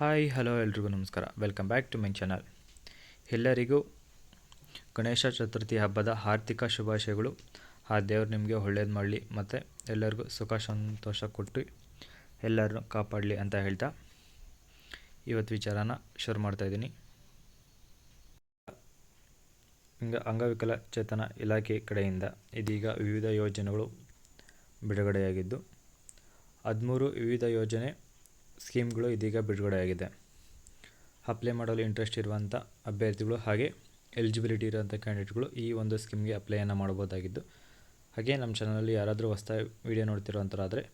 Hi hello ಎಲ್ರಿಗೂ ನಮಸ್ಕಾರ. Welcome back to my channel. ಎಲ್ಲರಿಗೂ ಗಣೇಶ ಚತುರ್ಥಿ ಹಬ್ಬದ ಆರ್ಥಿಕ ಶುಭಾಶಯಗಳು. ಆ ದೇವ್ರು ನಿಮಗೆ ಒಳ್ಳೇದು ಮಾಡಲಿ ಮತ್ತು ಎಲ್ಲರಿಗೂ ಸುಖ ಸಂತೋಷ ಕೊಟ್ಟು ಎಲ್ಲರನ್ನೂ ಕಾಪಾಡಲಿ ಅಂತ ಹೇಳ್ತಾ ಇವತ್ತು ವಿಚಾರನ ಶುರು ಮಾಡ್ತಾಯಿದ್ದೀನಿ. ಅಂಗವಿಕಲಚೇತನ ಇಲಾಖೆ ಕಡೆಯಿಂದ ಇದೀಗ ವಿವಿಧ ಯೋಜನೆಗಳು ಬಿಡುಗಡೆಯಾಗಿದ್ದು 13 ವಿವಿಧ ಯೋಜನೆ ಸ್ಕೀಮ್ಗಳು ಇದೀಗ ಬಿಡುಗಡೆಯಾಗಿದೆ. ಅಪ್ಲೈ ಮಾಡಲು ಇಂಟ್ರೆಸ್ಟ್ ಇರುವಂಥ ಅಭ್ಯರ್ಥಿಗಳು ಹಾಗೆ ಎಲಿಜಿಬಿಲಿಟಿ ಇರುವಂಥ ಕ್ಯಾಂಡಿಡೇಟ್ಗಳು ಈ ಒಂದು ಸ್ಕೀಮ್ಗೆ ಅಪ್ಲೈಯನ್ನು ಮಾಡ್ಬೋದಾಗಿದ್ದು, ಹಾಗೆ ನಮ್ಮ ಚಾನಲಲ್ಲಿ ಯಾರಾದರೂ ಹೊಸದಾಗಿ ವಿಡಿಯೋ ನೋಡ್ತಿರೋಂಥರಾದರೆ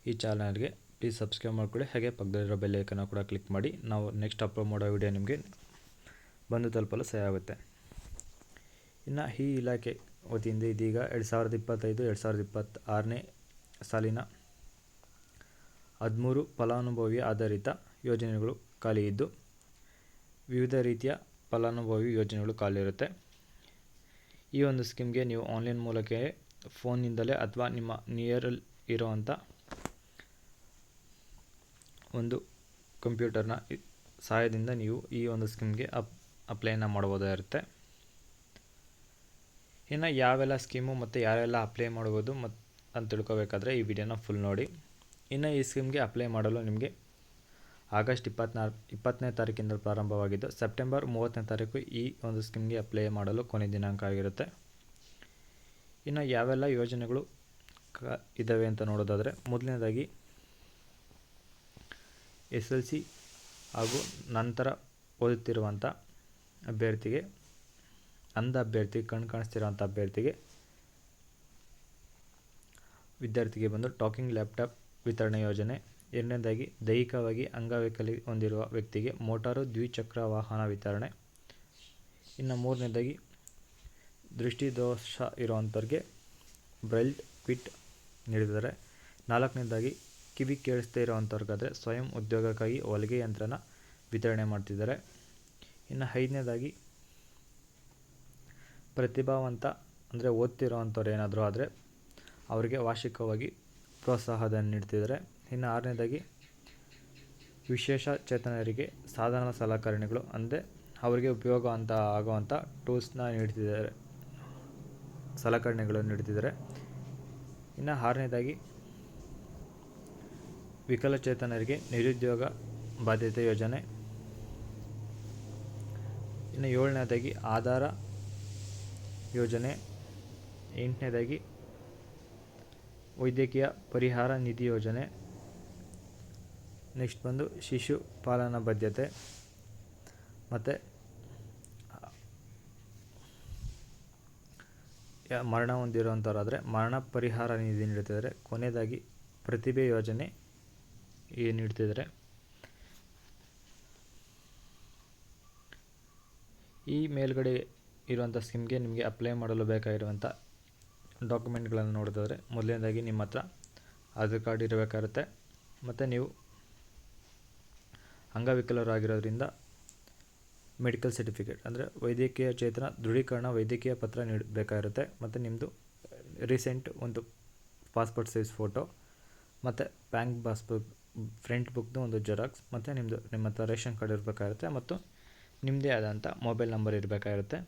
ಈ ಚಾನಲ್ಗೆ ಪ್ಲೀಸ್ ಸಬ್ಸ್ಕ್ರೈಬ್ ಮಾಡ್ಕೊಳ್ಳಿ. ಹಾಗೆ ಪಕ್ಕದಲ್ಲಿರೋ ಬೆಲ್ ಐಕನ್ನ ಕೂಡ ಕ್ಲಿಕ್ ಮಾಡಿ ನಾವು ನೆಕ್ಸ್ಟ್ ಅಪ್ಲೋಡ್ ಮಾಡೋ ವಿಡಿಯೋ ನಿಮಗೆ ಬಂದು ತಲುಪಲು ಸಹಾಯ ಆಗುತ್ತೆ. ಇನ್ನು ಈ ಇಲಾಖೆ ವತಿಯಿಂದ ಇದೀಗ 2025-2026ನೇ ಸಾಲಿನ 13 ಫಲಾನುಭವಿ ಆಧಾರಿತ ಯೋಜನೆಗಳು ಖಾಲಿ ಇದ್ದು, ವಿವಿಧ ರೀತಿಯ ಫಲಾನುಭವಿ ಯೋಜನೆಗಳು ಖಾಲಿ ಇರುತ್ತೆ. ಈ ಒಂದು ಸ್ಕೀಮ್ಗೆ ನೀವು ಆನ್ಲೈನ್ ಮೂಲಕ ಫೋನ್ನಿಂದಲೇ ಅಥವಾ ನಿಮ್ಮ ನಿಯರಲ್ಲಿ ಇರುವಂಥ ಒಂದು ಕಂಪ್ಯೂಟರ್ನ ಸಹಾಯದಿಂದ ನೀವು ಈ ಒಂದು ಸ್ಕೀಮ್ಗೆ ಅಪ್ಲೈನ ಮಾಡ್ಬೋದಾಗಿರುತ್ತೆ. ಇನ್ನು ಯಾವೆಲ್ಲ ಸ್ಕೀಮು ಮತ್ತು ಯಾರೆಲ್ಲ ಅಪ್ಲೈ ಮಾಡ್ಬೋದು ಅಂತ ತಿಳ್ಕೊಬೇಕಾದ್ರೆ ಈ ವಿಡಿಯೋನ ಫುಲ್ ನೋಡಿ. ಇನ್ನು ಈ ಸ್ಕೀಮ್ಗೆ ಅಪ್ಲೈ ಮಾಡಲು ನಿಮಗೆ ಆಗಸ್ಟ್ 20ನೇ ತಾರೀಕಿಂದ ಪ್ರಾರಂಭವಾಗಿದ್ದು ಸೆಪ್ಟೆಂಬರ್ 30ನೇ ತಾರೀಕು ಈ ಒಂದು ಸ್ಕೀಮ್ಗೆ ಅಪ್ಲೈ ಮಾಡಲು ಕೊನೆ ದಿನಾಂಕ ಆಗಿರುತ್ತೆ. ಇನ್ನು ಯಾವೆಲ್ಲ ಯೋಜನೆಗಳು ಇದ್ದಾವೆ ಅಂತ ನೋಡೋದಾದರೆ, ಮೊದಲನೇದಾಗಿ SLC ಹಾಗೂ ನಂತರ ಓದುತ್ತಿರುವಂಥ ಅಭ್ಯರ್ಥಿಗೆ, ಅಂಧ ಅಭ್ಯರ್ಥಿ, ಕಣ್ಣು ಕಾಣಿಸ್ತಿರೋಂಥ ವಿದ್ಯಾರ್ಥಿಗೆ ಬಂದು ಟಾಕಿಂಗ್ ಲ್ಯಾಪ್ಟಾಪ್ ವಿತರಣೆ ಯೋಜನೆ. ಎರಡನೇದಾಗಿ ದೈಹಿಕವಾಗಿ ಅಂಗವೈಕಲ್ಯ ಹೊಂದಿರುವ ವ್ಯಕ್ತಿಗೆ ಮೋಟಾರು ದ್ವಿಚಕ್ರ ವಾಹನ ವಿತರಣೆ. ಇನ್ನು ಮೂರನೇದಾಗಿ ದೃಷ್ಟಿದೋಷ ಇರುವಂಥವ್ರಿಗೆ ಬ್ರೈಲ್ ಕಿಟ್ ನೀಡಿದ್ದಾರೆ. ನಾಲ್ಕನೇದಾಗಿ ಕಿವಿ ಕೇಳಿಸ್ದೇ ಇರೋವಂಥವ್ರಿಗಾದರೆ ಸ್ವಯಂ ಉದ್ಯೋಗಕ್ಕಾಗಿ ಹೊಲಿಗೆ ಯಂತ್ರನ ವಿತರಣೆ ಮಾಡ್ತಿದ್ದಾರೆ. ಇನ್ನು ಐದನೇದಾಗಿ ಪ್ರತಿಭಾವಂತ ಅಂದರೆ ಓದ್ತಿರೋವಂಥವ್ರು ಏನಾದರೂ ಆದರೆ ಅವರಿಗೆ ವಾರ್ಷಿಕವಾಗಿ ಪ್ರೋತ್ಸಾಹಧನ ನೀಡ್ತಿದ್ದಾರೆ. ಇನ್ನು ಆರನೇದಾಗಿ ವಿಶೇಷ ಚೇತನರಿಗೆ ಸಾಧನ ಸಲಕರಣೆಗಳು ಅಂದರೆ ಅವರಿಗೆ ಉಪಯೋಗ ಆಗುವಂಥ ಟೂಲ್ಸ್ನ ನೀಡ್ತಿದ್ದಾರೆ, ಸಲಕರಣೆಗಳನ್ನು ನೀಡ್ತಿದ್ದಾರೆ. ಇನ್ನು ಆರನೇದಾಗಿ ವಿಕಲಚೇತನರಿಗೆ ನಿರುದ್ಯೋಗ ಬಾಧ್ಯತೆ ಯೋಜನೆ. ಇನ್ನು ಏಳನೇದಾಗಿ ಆಧಾರ ಯೋಜನೆ. ಎಂಟನೇದಾಗಿ ವೈದ್ಯಕೀಯ ಪರಿಹಾರ ನಿಧಿ ಯೋಜನೆ. ನೆಕ್ಸ್ಟ್ ಬಂದು ಶಿಶು ಪಾಲನಾ ಬದ್ಧತೆ ಮತ್ತು ಮರಣ ಹೊಂದಿರುವಂಥವರಾದರೆ ಮರಣ ಪರಿಹಾರ ನಿಧಿ ನೀಡ್ತಿದ್ದಾರೆ. ಕೊನೆಯದಾಗಿ ಪ್ರತಿಭೆ ಯೋಜನೆ ನೀಡ್ತಿದ್ದಾರೆ. ಈ ಮೇಲ್ಗಡೆ ಇರುವಂಥ ಸ್ಕೀಮ್ಗೆ ನಿಮಗೆ ಅಪ್ಲೈ ಮಾಡಲು ಬೇಕಾಗಿರುವಂಥ ಡಾಕ್ಯುಮೆಂಟ್ಗಳನ್ನು ನೋಡೋದಾದರೆ, ಮೊದಲನೇದಾಗಿ ನಿಮ್ಮ ಹತ್ರ ಆಧಾರ್ ಕಾರ್ಡ್ ಇರಬೇಕಾಗುತ್ತೆ ಮತ್ತು ನೀವು ಅಂಗವಿಕಲರಾಗಿರೋದ್ರಿಂದ ಮೆಡಿಕಲ್ ಸರ್ಟಿಫಿಕೇಟ್ ಅಂದರೆ ವೈದ್ಯಕೀಯ ಚೇತನ ದೃಢೀಕರಣ ವೈದ್ಯಕೀಯ ಪತ್ರ ನೀಡಬೇಕಾಗಿರುತ್ತೆ. ಮತ್ತು ನಿಮ್ಮದು ರೀಸೆಂಟ್ ಒಂದು ಪಾಸ್ಪೋರ್ಟ್ ಸೈಜ್ ಫೋಟೋ ಮತ್ತು ಬ್ಯಾಂಕ್ ಪಾಸ್ಬುಕ್ ಫ್ರಂಟ್ ಬುಕ್ದು ಒಂದು ಜೆರಾಕ್ಸ್ ಮತ್ತು ನಿಮ್ಮ ಹತ್ರ ರೇಷನ್ ಕಾರ್ಡ್ ಇರಬೇಕಾಗಿರುತ್ತೆ ಮತ್ತು ನಿಮ್ಮದೇ ಆದಂಥ ಮೊಬೈಲ್ ನಂಬರ್ ಇರಬೇಕಾಗಿರುತ್ತೆ.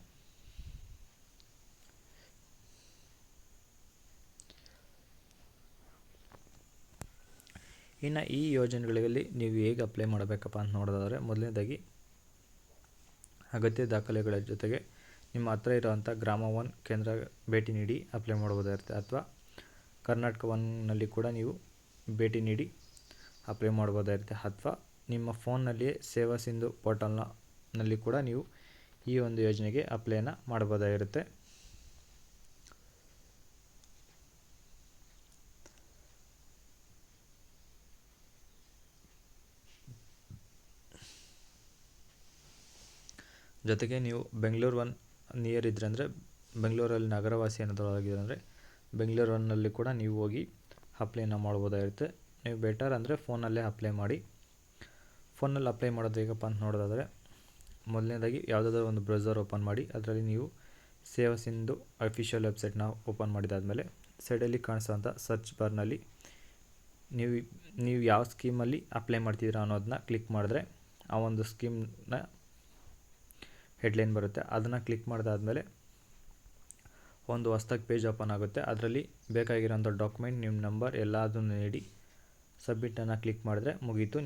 ಇನ್ನು ಈ ಯೋಜನೆಗಳಲ್ಲಿ ನೀವು ಹೇಗೆ ಅಪ್ಲೈ ಮಾಡಬೇಕಪ್ಪ ಅಂತ ನೋಡೋದಾದರೆ, ಮೊದಲನೇದಾಗಿ ಅಗತ್ಯ ದಾಖಲೆಗಳ ಜೊತೆಗೆ ನಿಮ್ಮ ಹತ್ರ ಇರೋವಂಥ ಗ್ರಾಮ 1 ಕೇಂದ್ರ ಭೇಟಿ ನೀಡಿ ಅಪ್ಲೈ ಮಾಡ್ಬೋದಾಗಿರುತ್ತೆ. ಅಥವಾ ಕರ್ನಾಟಕ 1ನಲ್ಲಿ ಕೂಡ ನೀವು ಭೇಟಿ ನೀಡಿ ಅಪ್ಲೈ ಮಾಡ್ಬೋದಾಗಿರುತ್ತೆ. ಅಥವಾ ನಿಮ್ಮ ಫೋನ್ನಲ್ಲಿಯೇ ಸೇವಾ ಸಿಂಧು ಪೋರ್ಟಲ್ನಲ್ಲಿ ಕೂಡ ನೀವು ಈ ಒಂದು ಯೋಜನೆಗೆ ಅಪ್ಲೈನ ಮಾಡ್ಬೋದಾಗಿರುತ್ತೆ. ಜೊತೆಗೆ ನೀವು ಬೆಂಗಳೂರು 1 ನಿಯರ್ ಇದ್ದರೆ ಅಂದರೆ ಬೆಂಗಳೂರಲ್ಲಿ ನಗರವಾಸಿ ಏನಾದರೂ ಆಗಿದ್ರೆ ಅಂದರೆ ಬೆಂಗಳೂರು 1ನಲ್ಲಿ ಕೂಡ ನೀವು ಹೋಗಿ ಅಪ್ಲೈನ ಮಾಡ್ಬೋದಾಗಿರುತ್ತೆ. ನೀವು ಬೆಟರ್ ಅಂದರೆ ಫೋನಲ್ಲೇ ಅಪ್ಲೈ ಮಾಡಿ. ಫೋನಲ್ಲಿ ಅಪ್ಲೈ ಮಾಡೋದು ಹೇಗಪ್ಪ ಅಂತ ನೋಡೋದಾದರೆ, ಮೊದಲನೇದಾಗಿ ಯಾವುದಾದ್ರೂ ಒಂದು ಬ್ರೌಸರ್ ಓಪನ್ ಮಾಡಿ ಅದರಲ್ಲಿ ನೀವು ಸೇವಾ ಸಿಂಧು ಅಫಿಷಿಯಲ್ ವೆಬ್ಸೈಟ್ನ ಓಪನ್ ಮಾಡಿದಾದಮೇಲೆ ಸೈಡಲ್ಲಿ ಕಾಣಿಸೋಂಥ ಸರ್ಚ್ ಬಾರ್ನಲ್ಲಿ ನೀವು ಯಾವ ಸ್ಕೀಮಲ್ಲಿ ಅಪ್ಲೈ ಮಾಡ್ತಿದ್ದೀರಾ ಅನ್ನೋದನ್ನ ಕ್ಲಿಕ್ ಮಾಡಿದ್ರೆ ಆ ಒಂದು ಸ್ಕೀಮ್ನ ಹೆಡ್ಲೈನ್ ಬರುತ್ತೆ. ಅದನ್ನು ಕ್ಲಿಕ್ ಮಾಡಿದಾದ್ಮೇಲೆ ಒಂದು ಹೊಸ್ದಾಗಿ ಪೇಜ್ ಓಪನ್ ಆಗುತ್ತೆ. ಅದರಲ್ಲಿ ಬೇಕಾಗಿರೋಂಥ ಡಾಕ್ಯುಮೆಂಟ್, ನಿಮ್ಮ ನಂಬರ್ ಎಲ್ಲದನ್ನು ನೀಡಿ ಸಬ್ಮಿಟನ್ನು ಕ್ಲಿಕ್ ಮಾಡಿದ್ರೆ ಮುಗೀತು,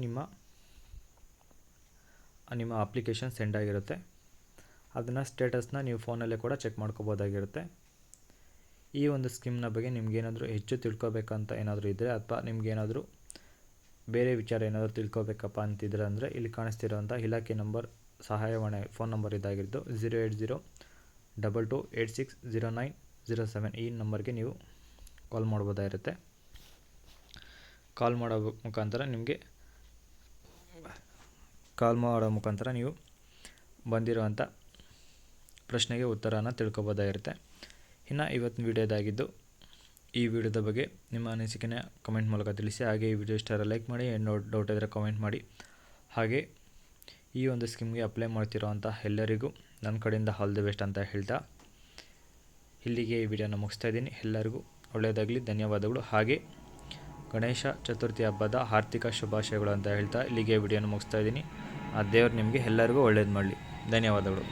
ನಿಮ್ಮ ಅಪ್ಲಿಕೇಶನ್ ಸೆಂಡ್ ಆಗಿರುತ್ತೆ. ಅದನ್ನು ಸ್ಟೇಟಸ್ನ ನೀವು ಫೋನಲ್ಲೇ ಕೂಡ ಚೆಕ್ ಮಾಡ್ಕೋಬೋದಾಗಿರುತ್ತೆ. ಈ ಒಂದು ಸ್ಕೀಮ್ನ ಬಗ್ಗೆ ನಿಮಗೇನಾದರೂ ಹೆಚ್ಚು ತಿಳ್ಕೊಬೇಕಂತ ಏನಾದರೂ ಇದ್ದರೆ, ಅಥವಾ ನಿಮಗೇನಾದರೂ ಬೇರೆ ವಿಚಾರ ಏನಾದರೂ ತಿಳ್ಕೊಬೇಕಪ್ಪ ಅಂತಿದ್ರೆ ಅಂದರೆ ಇಲ್ಲಿ ಕಾಣಿಸ್ತಿರೋಂಥ ಇಲಾಖೆ ನಂಬರ್, ಸಹಾಯವಾಣಿ ಫೋನ್ ನಂಬರ್ ಇದಾಗಿದ್ದು 08022860907 ಈ ನಂಬರ್ಗೆ ನೀವು ಕಾಲ್ ಮಾಡ್ಬೋದಾಗಿರುತ್ತೆ. ಕಾಲ್ ಮಾಡೋ ಮುಖಾಂತರ ನೀವು ಬಂದಿರುವಂಥ ಪ್ರಶ್ನೆಗೆ ಉತ್ತರನ ತಿಳ್ಕೊಬೋದಾಗಿರುತ್ತೆ. ಇನ್ನು ಇವತ್ತಿನ ವಿಡಿಯೋದಾಗಿದ್ದು, ಈ ವಿಡಿಯೋದ ಬಗ್ಗೆ ನಿಮ್ಮ ಅನಿಸಿಕೆನ ಕಮೆಂಟ್ ಮೂಲಕ ತಿಳಿಸಿ. ಹಾಗೆ ಈ ವಿಡಿಯೋ ಇಷ್ಟ ಲೈಕ್ ಮಾಡಿ, ಏನು ಡೌಟ್ ಇದ್ದರೆ ಕಮೆಂಟ್ ಮಾಡಿ. ಹಾಗೆ ಈ ಒಂದು ಸ್ಕೀಮ್ಗೆ ಅಪ್ಲೈ ಮಾಡ್ತಿರೋವಂಥ ಎಲ್ಲರಿಗೂ ನನ್ನ ಕಡೆಯಿಂದ ಆಲ್ ದಿ ಬೆಸ್ಟ್ ಅಂತ ಹೇಳ್ತಾ ಇಲ್ಲಿಗೆ ಈ ವಿಡಿಯೋನ ಮುಗಿಸ್ತಾ ಇದ್ದೀನಿ. ಎಲ್ಲರಿಗೂ ಒಳ್ಳೆಯದಾಗಲಿ, ಧನ್ಯವಾದಗಳು. ಹಾಗೆ ಗಣೇಶ ಚತುರ್ಥಿ ಹಬ್ಬದ ಆರ್ಥಿಕ ಶುಭಾಶಯಗಳು ಅಂತ ಹೇಳ್ತಾ ಇಲ್ಲಿಗೆ ವಿಡಿಯೋನ ಮುಗಿಸ್ತಾ ಇದ್ದೀನಿ. ಆ ದೇವರು ನಿಮಗೆ ಎಲ್ಲರಿಗೂ ಒಳ್ಳೇದು ಮಾಡಲಿ. ಧನ್ಯವಾದಗಳು.